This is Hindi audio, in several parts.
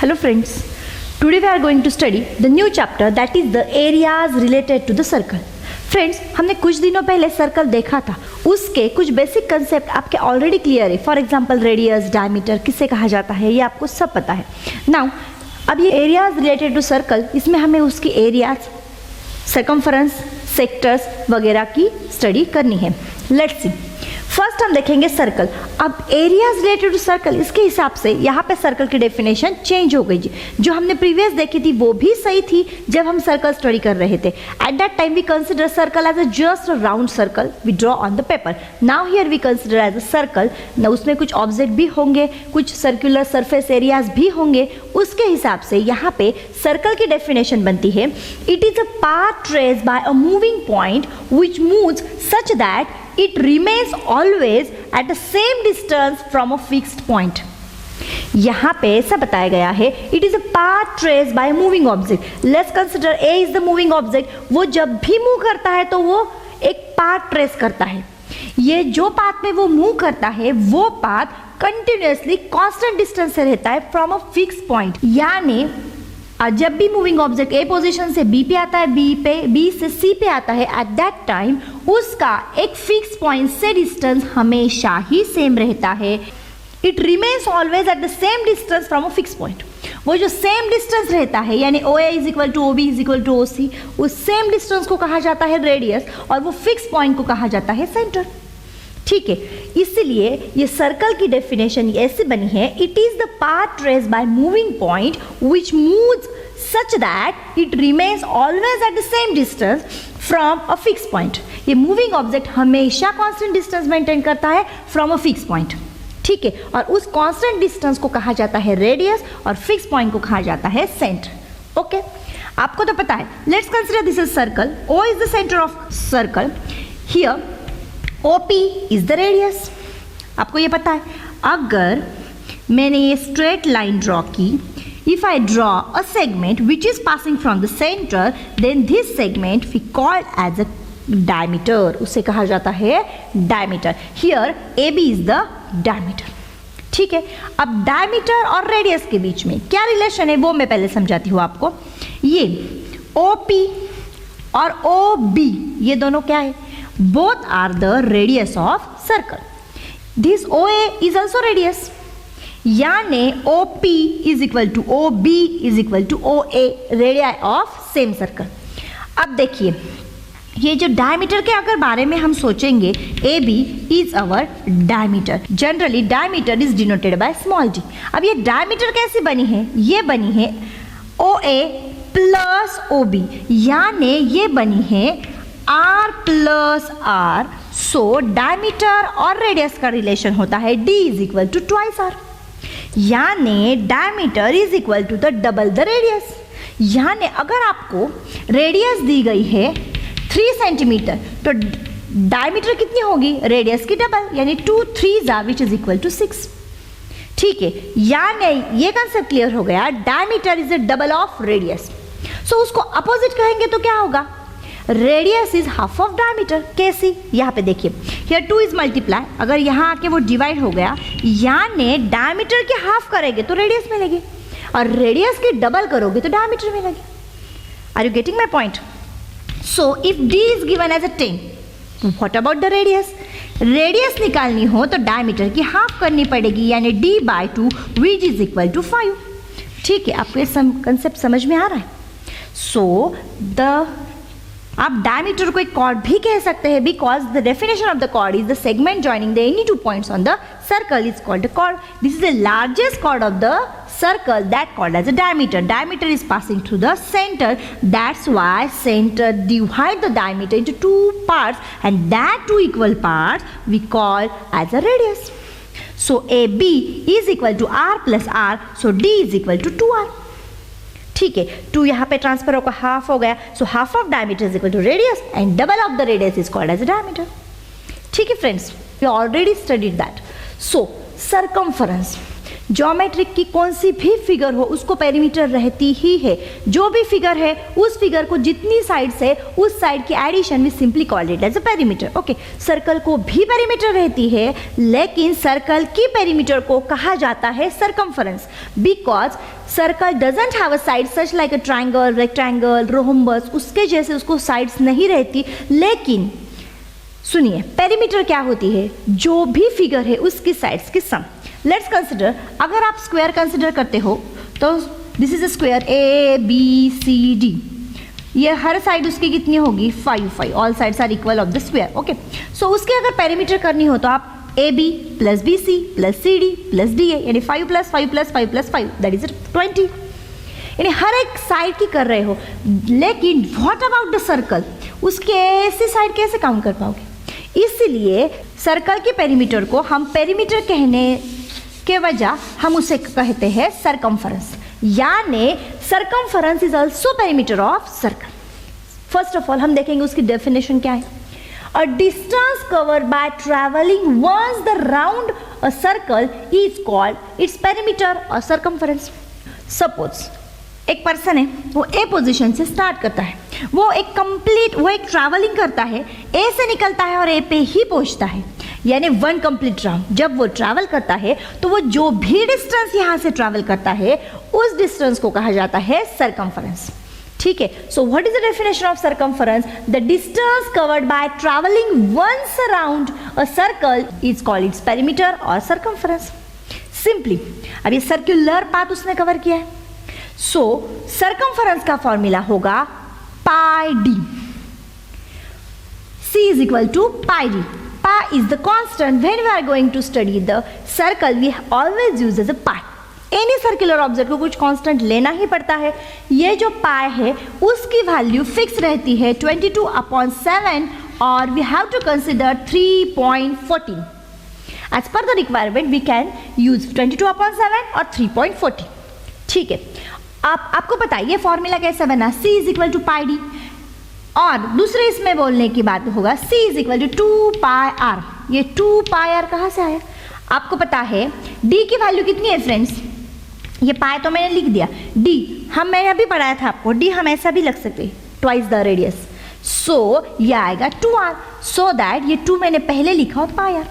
Hello friends, today we are going to study the new chapter that is the areas related to the circle. Friends, हमने कुछ दिनों पहले सर्कल देखा था, उसके कुछ बेसिक कंसेप्ट आपके ऑलरेडी क्लियर है. फॉर एग्जांपल रेडियस, डायमीटर किसे कहा जाता है ये आपको सब पता है. नाउ अब ये एरियाज रिलेटेड टू सर्कल, इसमें हमें उसकी एरियाज, सर्कमफरेंस, सेक्टर्स वगैरह की स्टडी करनी है. Let's see. फर्स्ट हम देखेंगे सर्कल. अब एरियाज रिलेटेड टू सर्कल, इसके हिसाब से यहाँ पे सर्कल की डेफिनेशन चेंज हो गई. जो हमने प्रीवियस देखी थी वो भी सही थी जब हम सर्कल स्टडी कर रहे थे. At that time we consider circle as a just round circle we draw on the paper. Now here we consider as a circle. उसमें कुछ ऑब्जेक्ट भी होंगे, कुछ सर्कुलर सरफेस एरियाज भी होंगे. उसके हिसाब से यहाँ पे सर्कल की डेफिनेशन बनती है, it is a path traced by a moving point which moves such that it remains always at the same distance from a fixed point. यहाँ पे ऐसा बताया गया है, it is a path traced by a moving object. Let's consider A is the moving object. वो जब भी मूव करता है तो वो एक पाथ ट्रेस करता है. ये जो पाथ में वो मूव करता है वो पाथ कंटिन्यूसली कांस्टेंट डिस्टेंस से रहता है फ्रॉम अ फिक्स पॉइंट. यानी जब भी मूविंग ऑब्जेक्ट ए पोजीशन से बी पे आता है, बी से सी पे आता है, एट दैट टाइम उसका एक फिक्स पॉइंट से डिस्टेंस हमेशा ही सेम रहता है. It remains always at the same distance from a fix point. वो जो सेम डिस्टेंस रहता है यानी O A is equal to O B is equal to O C, उस सेम डिस्टेंस को कहा जाता है रेडियस और वो फिक्स पॉइंट को कहा जाता है सेंटर. ठीक है, इसलिए ये सर्कल की डेफिनेशन ऐसे बनी है, it is the path traced by moving point which moves such that it remains always at the same distance from a fix point. ये मूविंग ऑब्जेक्ट हमेशा कांस्टेंट डिस्टेंस मेंटेन करता है फ्रॉम अ फिक्स पॉइंट. ठीक है, और उस कांस्टेंट डिस्टेंस को कहा जाता है रेडियस और फिक्स पॉइंट को कहा जाता है सेंटर. ओके, आपको तो पता है. Let's consider this is circle. O is the centre of circle. Here OP is the radius. आपको ये पता है. अगर मैंने ये स्ट्रेट लाइन ड्रॉ की, if I draw a segment which is passing from the centre, then this segment we called as a diameter. उसे कहा जाता है diameter. Here AB is the diameter. ठीक है, अब डायमीटर और रेडियस के बीच में क्या रिलेशन है वो मैं पहले समझाती हूँ आपको. ये OP और OB ये दोनों क्या है? Both are the radius of circle. This OA is also radius. यानी OP is equal to OB is equal to OA, radii of same circle. अब देखिए, ये जो डायमीटर के अगर बारे में हम सोचेंगे, AB is our diameter. Generally diameter is denoted by small d. अब ये डायमीटर कैसी बनी है? ये बनी है OA प्लस OB, यानी ये बनी है R plus R. So diameter और रेडियस का रिलेशन होता है D is equal to twice R. यानी diameter is equal to the double the radius. यानी अगर आपको रेडियस दी गई है 3 सेंटीमीटर तो डायमीटर कितनी होगी? रेडियस की डबल, यानी 2 3s are which is equal to 6. ठीक है, यानी ये कंसेप्ट क्लियर हो गया. Diameter is the double of radius. So उसको अपोजिट कहेंगे तो क्या होगा? Radius is half of diameter. कैसी? यहाँ पे देखिए, हियर 2 इज मल्टीप्लाई. अगर यहाँ आके वो डिवाइड हो गया, यानी डायमीटर की हाफ करेंगे तो रेडियस मिलेगी और रेडियस की डबल करोगे तो डायमीटर मिलेगी. Are you getting my point? So if D is given as a 10, what about the radius? Radius निकालनी हो तो डायमीटर की हाफ करनी पड़ेगी, यानी D/2 which is equal to 5. ठीक है, आपको ये कंसेप्ट समझ में आ रहा है? सो आप डायमीटर को एक कॉर्ड भी कह सकते हैं, because the definition of the chord is the segment joining the any 2 points on the circle is called a chord. This is the largest chord of the circle that called as a diameter. Diameter is passing through the center. That's why center divide the diameter into 2 parts, and that 2 equal parts we call as a radius. So AB is equal to R plus R. So D is equal to 2R. ठीक है, 2 यहाँ पे ट्रांसफर होकर हाफ हो गया. So half of diameter is equal to radius and double of the radius is called as a diameter. ठीक है friends, we already studied that. So circumference. Geometric की कौन सी भी फिगर हो उसको पेरीमीटर रहती ही है। जो भी फिगर है उस फिगर को जितनी साइड से उस साइड की addition we simply call it as a perimeter. Okay, circle को भी पेरीमीटर रहती है, लेकिन सर्कल की पेरीमीटर को कहा जाता है circumference, because circle doesn't have a side such like a triangle, rectangle, rhombus, उसके जैसे उसको साइड्स नहीं रहती। लेकिन सुनिए, पेरीमीटर क्या होती है? जो भी फिगर है उसकी साइड्स की सम। लेट्स कंसिडर, अगर आप स्क्वायर कंसिडर करते हो तो this is a square ABCD, ये हर साइड उसकी कितनी होगी? 5 all sides are equal of the square. Okay, so उसके अगर पेरीमीटर करनी हो तो आप AB + BC + CD + DA यानी 5 + 5 + 5 + 5 दैट इज 20, यानी हर एक साइड की कर रहे हो। लेकिन व्हाट अबाउट द सर्कल? उसके ऐसी साइड कैसे काउंट कर पाओगे? इसलिए सर्कल के पेरीमीटर को हम पेरीमीटर कहने के वजह हम उसे कहते हैं सरकमफरेंस, यानी circumference is also perimeter of circle. First of all हम देखेंगे उसकी डेफिनेशन क्या है। A distance covered by travelling once the round a circle is called its perimeter और सरकमफरेंस। सपोज एक पर्सन है, वो ए पोजीशन से स्टार्ट करता है, वो एक ट्रैवलिंग करता है, ए से निकलता है और ए पे ही पहुंचता है, यानी 1 कंप्लीट राउंड। जब वो ट्रैवल करता है तो वो जो भी डिस्टेंस यहाँ से ट्रैवल करता है उस डिस्टेंस को कहा जाता है सरकमफरेंस। ठीक है, so what is the definition of circumference? The distance covered by travelling once around a circle is called its perimeter और सरकमफरेंस। सिंपली अब ये सर्कुलर पाथ उसने कवर किया है, सो सरकमफरेंस का फॉर्मूला होगा पाई d, C is equal to pi d. Pi is the constant. When we are going to study the circle, we always use as a pi. Any circular object को कुछ कांस्टेंट लेना ही पड़ता है। ये जो पाई है उसकी वैल्यू फिक्स रहती है 22/7 और we have to consider 3.14. As per the requirement, we can use 22/7 और 3.14. ठीक है, आपको पता है ये फॉर्मूला कैसे बना? C is equal to pi d, और दूसरे इसमें बोलने की बात होगा C is equal to 2 pi r। ये 2 pi r कहाँ से आया? आपको पता है d की वैल्यू कितनी है फ्रेंड्स? ये पाई तो मैंने लिख दिया, d मैंने अभी पढ़ाया था आपको, d हम ऐसा भी लिख सकते हैं, ट्वाइस द रेडियस। सो ये आएगा 2r, सो दैट ये 2 मैंने पहले लिखा और पाई r,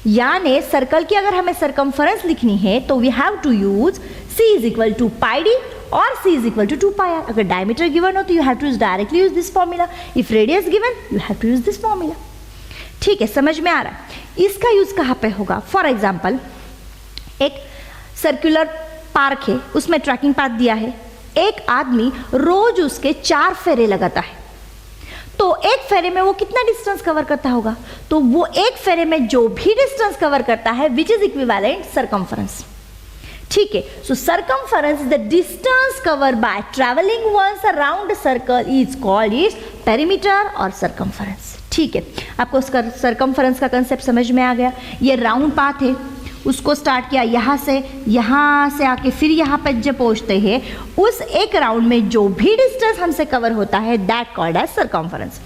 यानी सर्कल की अगर हमें सरकमफरेंस लिखनी है तो we have to use C is equal to pi d और C is equal to 2 pi r। अगर डायमीटर गिवन हो तो you have to directly use this formula, if radius given you have to use this formula. ठीक है, समझ में आ रहा है? इसका यूज कहाँ पे होगा? फॉर एग्जाम्पल एक सर्कुलर पार्क है, उसमें ट्रैकिंग पाथ दिया है, एक आदमी रोज उसके 4 फेरे लगाता है, तो एक फेरे में वो कितना डिस्टेंस कवर करता होगा? तो वो एक फेरे में जो भी डिस्टेंस कवर करता है विच इज इक्विवेलेंट सरकमफरेंस। ठीक है, so circumference is the distance covered by travelling once around circle is called its perimeter और सरकमफरेंस। ठीक है, आपको सरकमफरेंस का कंसेप्ट समझ में आ गया। ये राउंड पाथ है, उसको स्टार्ट किया यहाँ से आके फिर यहाँ पे जब पहुँचते हैं उस एक राउंड में जो भी डिस्टेंस हमसे कवर होता है दैट कॉल्ड एज सरकमफरेंस।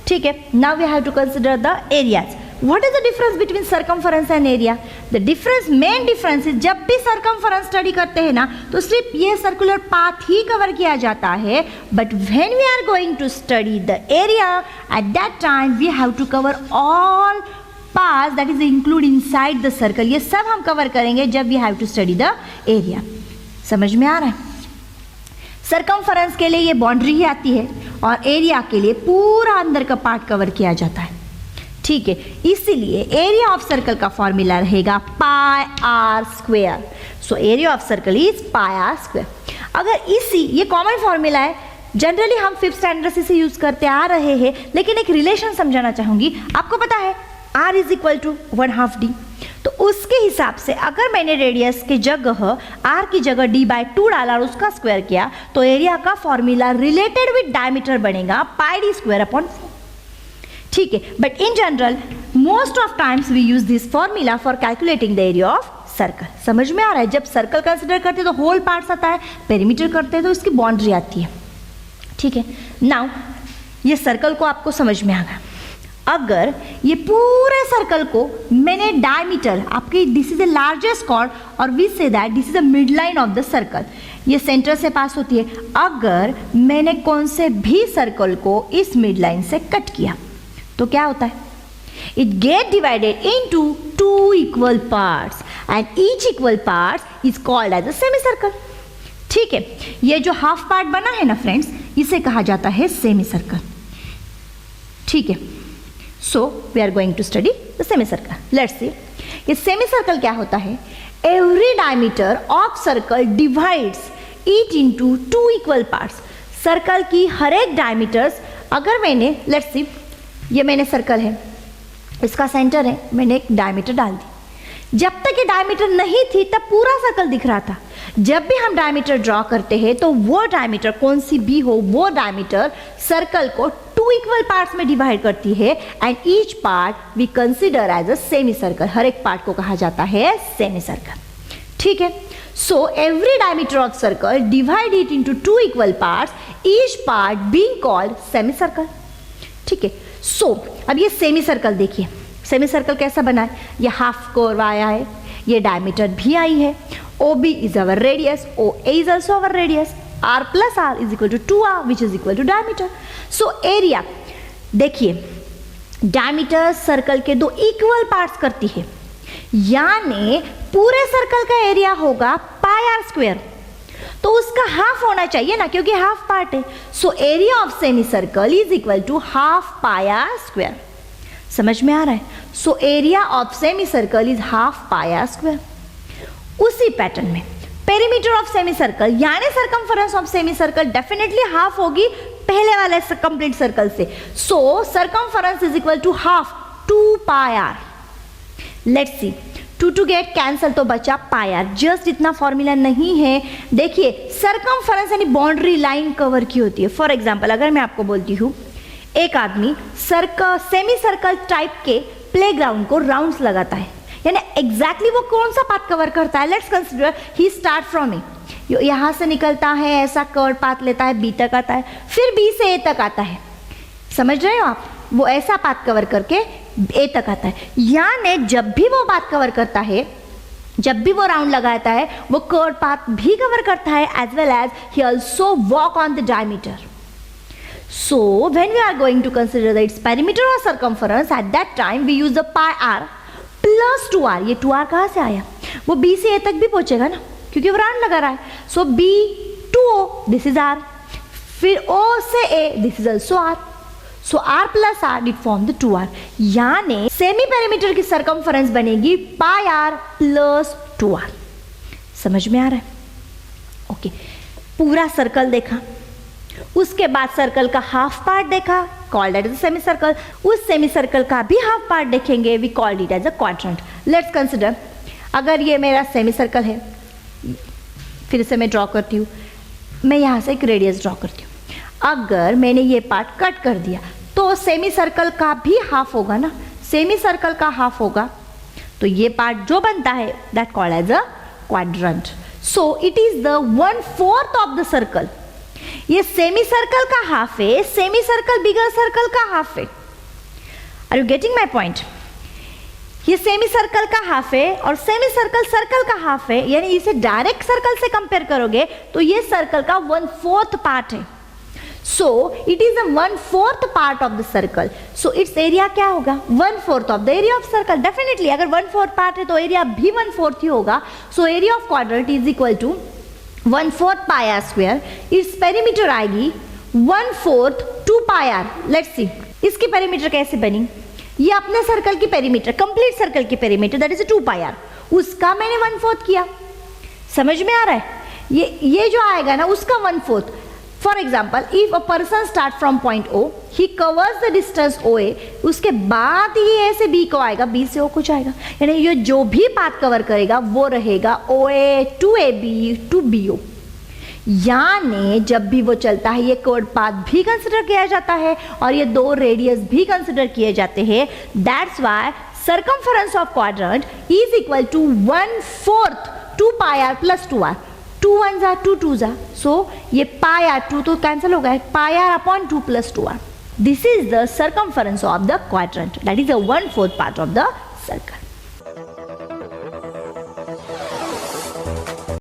ठीक है, now we have to consider the areas. What is the difference between circumference and area? The difference, main difference is जब भी circumference study करते हैं ना तो सिर्फ ये circular path ही cover किया जाता है, but when we are going to study the area, at that time we have to cover all paths that is include inside the circle। ये सब हम cover करेंगे जब we have to study the area। समझ में आ रहा है? Circumference के लिए ये boundary ही आती है और area के लिए पूरा अंदर का पार्ट कवर किया जाता है। ठीक है, इसीलिए एरिया ऑफ सर्कल का फॉर्मूला रहेगा pi are square. So area of circle is pi are square. अगर ये कॉमन फॉर्मूला है, जनरली हम 5th स्टैंडर्ड से इसे यूज करते आ रहे हैं, लेकिन एक रिलेशन समझाना चाहूंगी। आपको पता है r is equal to 1/2 d, तो उसके हिसाब से अगर मैंने रेडियस की जगह r की जगह d/2 डाला और उसका स्क्वायर किया तो एरिया का फॉर्मूला रिलेटेड विद डायमीटर बनेगा पाई d स्क्वायर अपॉन 4। ठीक है, but in general most of times we use this formula for calculating the area of circle. समझ में आ रहा है? जब सर्कल कंसिडर करते हैं तो होल पार्ट्स आता है, पेरीमीटर करते हैं तो इसकी बाउंड्री आती है। ठीक है, नाउ ये सर्कल को आपको समझ में आ गया। अगर ये पूरे सर्कल को मैंने डायमीटर आपके this is the largest chord और we say that this is the mid line of the circle, ये सेंटर से पास होती है। अगर मैंने कौन से भी सर्कल को इस मिड लाइन से कट किया तो क्या होता है? It get divided into two equal parts and each equal part is called as a semi circle. ठीक है, ये जो हाफ पार्ट बना है ना फ्रेंड्स, इसे कहा जाता है सेमी सर्कल। ठीक है, so we are going to study the semi circle. Let's see, ये सेमी सर्कल क्या होता है? Every diameter of circle divides it into two equal parts. Circle की हर एक डायमीटर्स, अगर मैंने लेट्स सी, ये मैंने सर्कल है, इसका सेंटर है, मैंने एक डायमीटर डाल दी। जब तक ये डायमीटर नहीं थी तब पूरा सर्कल दिख रहा था। जब भी हम डायमीटर ड्रॉ करते हैं तो वो डायमीटर कौन सी भी हो, वो डायमीटर सर्कल को टू इक्वल पार्ट्स में डिवाइड करती है and each part we consider as a semi circle. हर एक पार्ट को कहा जाता है सेमी सर्कल। ठीक है, so every diameter of circle divide it into two equal parts, each part being called semi circle. ठीक है, सो अब ये सेमी सर्कल देखिए, सेमी सर्कल कैसा बना है? ये हाफ कर्व आया है, ये डायमीटर भी आई है, OB is our radius, OA is also our radius, R plus R is equal to 2R which is equal to diameter. So area, देखिए डायमीटर सर्कल के दो इक्वल पार्ट्स करती है, यानी पूरे सर्कल का एरिया होगा पाई आर स्क्वायर, तो उसका हाफ होना चाहिए ना, क्योंकि हाफ पार्ट है। So area of semi circle is equal to half pi are square. समझ में आ रहा है? So area of semi circle is half pi are square. उसी पैटर्न में पेरीमीटर ऑफ सेमी सर्कल यानी circumference of semi circle definitely half होगी पहले वाले कंप्लीट सर्कल से। So circumference is equal to half 2 pi r. Let's see, 2 to get cancel तो बचा पाई आर। जस्ट इतना फॉर्मूला नहीं है। देखिए सरकमफरेंस यानी बाउंड्री लाइन कवर की होती है। फॉर एग्जाम्पल अगर मैं आपको बोलती हूँ एक आदमी सेमी सर्कल टाइप के प्लेग्राउंड को राउंड्स लगाता है, यानी एग्जैक्टली वो कौन सा पाथ कवर करता है? Let's consider he start from A, यहाँ से निकलता है, ऐसा कर्व पाथ लेता है, बी तक आता है, फिर बी से ए तक आता है। समझ रहे हो आप? वो ऐसा पाथ कवर करके ए तक आता है। यानी जब भी वो पाथ कवर करता है, जब भी वो राउंड लगाता है, वो कर्व पाथ भी कवर करता है as well as he also walk on the diameter. So when we are going to consider its perimeter or circumference, at that time we use the pi r plus 2r। ये 2r कहाँ से आया? वो b से a तक भी पहुंचेगा ना, क्योंकि वो राउंड लगा रहा है। So b to o, this is r, फिर o से a, this is also r। So r plus r did form the 2r। यानी सेमी पेरीमीटर की सर्कमफरेंस बनेगी pi r plus 2r। समझ में आ रहा है? ओके, पूरा सर्कल देखा, उसके बाद सर्कल का हाफ पार्ट देखा, called at as semi circle. उस सेमी सर्कल का भी हाफ पार्ट देखेंगे, we called it as a quadrant. Let's consider, अगर ये मेरा सेमी सर्कल है, फिर से मैं ड्रॉ करती हूँ, मैं यहाँ से एक रेडियस ड्रॉ करती हूँ। अगर मैंने ये पार्ट कट कर दिया तो सेमी सर्कल का भी हाफ होगा ना, सेमी सर्कल का हाफ होगा, तो ये पार्ट जो बनता है that called as a quadrant. So it is the 1/4 of the circle. ये सेमी सर्कल का हाफ है, सेमी सर्कल बिगर सर्कल का हाफ है। Are you getting my point? ये सेमी सर्कल का हाफ है और सेमी सर्कल सर्कल का हाफ है, यानी इसे डायरेक्ट सर्कल से कंपेयर करोगे तो ये सर्कल का 1/4 पार्ट है। सो it is the 1/4 part of the circle. So it's area क्या होगा? 1/4 of the area of circle. Definitely अगर 1/4 पार्ट है तो एरिया भी 1/4 ही होगा। So area of quadrant is equal to 1/4 pi are square. It's perimeter आएगी 1/4 2 पाई आर। लेट्स सी इसकी पेरीमीटर कैसे बनी। ये अपने सर्कल की पेरीमीटर, कंप्लीट सर्कल की perimeter that is 2 pi R, उसका मैंने 1/4 किया। समझ में आ रहा है? ये जो आएगा ना उसका 1/4। For example if a person start from point O, he covers the distance OA, उसके बाद ही A से B को आएगा, B से O को जाएगा, यानी ये जो भी पाथ कवर करेगा वो रहेगा OA to AB to BO। यानी जब भी वो चलता है ये कर्व पाथ भी कंसिडर किया जाता है और ये दो रेडियस भी कंसिडर किए जाते हैं। That's why circumference of quadrant is equal to 1/4 2 pi R plus 2r। 2 1 जा 2 2 जा, सो ये पाई आर 2 तो कैंसिल हो गया, pi r upon 2 plus 2r। This is the circumference of the quadrant. That is the 1/4 part of the circle.